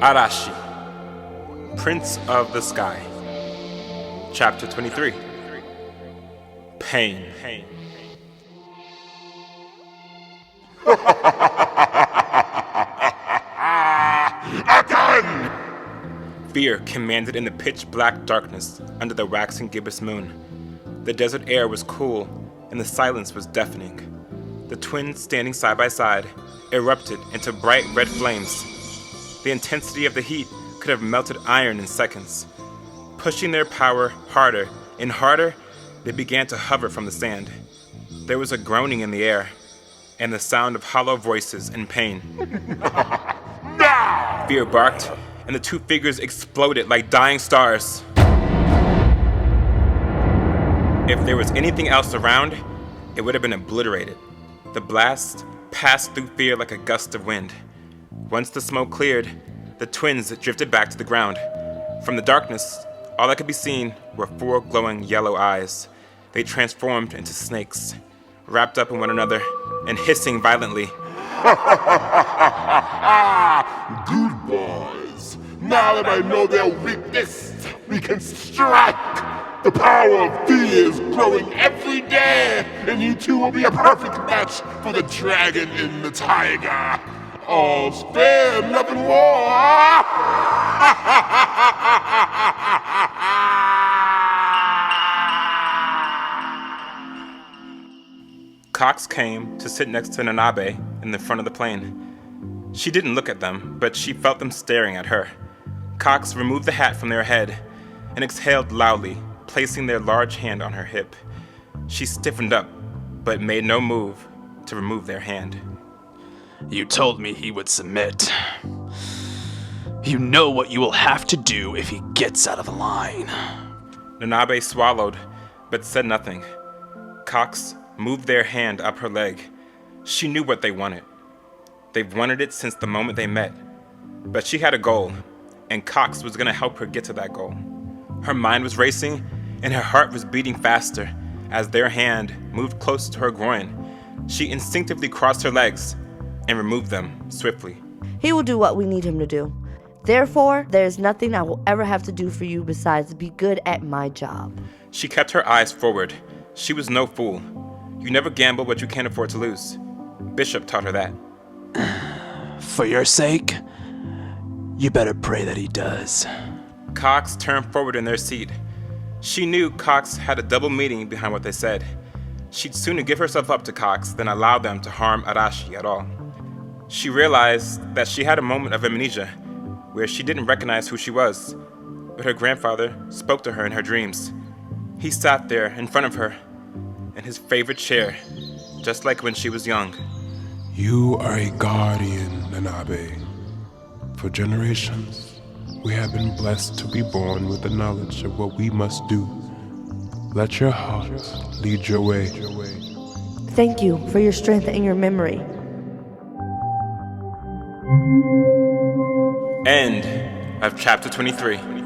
Arashi, Prince of the Sky. Chapter 23. Pain. Again! Fear commanded in the pitch-black darkness under the waxing gibbous moon. The desert air was cool, and the silence was deafening. The twins, standing side by side, erupted into bright red flames. The intensity of the heat could have melted iron in seconds. Pushing their power harder and harder, they began to hover from the sand. There was a groaning in the air, and the sound of hollow voices in pain. Now! Fear barked, and the two figures exploded like dying stars. If there was anything else around, it would have been obliterated. The blast passed through Fear like a gust of wind. Once the smoke cleared, the twins drifted back to the ground. From the darkness, all that could be seen were four glowing yellow eyes. They transformed into snakes, wrapped up in one another and hissing violently. Good boys. Now that I know their weakness, we can strike. The power of fear is growing every day, and you two will be a perfect match for the dragon and the tiger. All spared, nothing more. Cox came to sit next to Nanabe in the front of the plane. She didn't look at them, but she felt them staring at her. Cox removed the hat from their head and exhaled loudly, placing their large hand on her hip. She stiffened up, but made no move to remove their hand. You told me he would submit. You know what you will have to do if he gets out of line. Nanabe swallowed, but said nothing. Cox moved their hand up her leg. She knew what they wanted. They've wanted it since the moment they met. But she had a goal, and Cox was going to help her get to that goal. Her mind was racing, and her heart was beating faster as their hand moved closer to her groin. She instinctively crossed her legs and removed them swiftly. He will do what we need him to do. Therefore, there is nothing I will ever have to do for you besides be good at my job. She kept her eyes forward. She was no fool. You never gamble what you can't afford to lose. Bishop taught her that. For your sake, you better pray that he does. Cox turned forward in their seat. She knew Cox had a double meaning behind what they said. She'd sooner give herself up to Cox than allow them to harm Arashi at all. She realized that she had a moment of amnesia, where she didn't recognize who she was, but her grandfather spoke to her in her dreams. He sat there in front of her, in his favorite chair, just like when she was young. You are a guardian, Nanabe. For generations, we have been blessed to be born with the knowledge of what we must do. Let your heart lead your way. Thank you for your strength and your memory. End of chapter 23.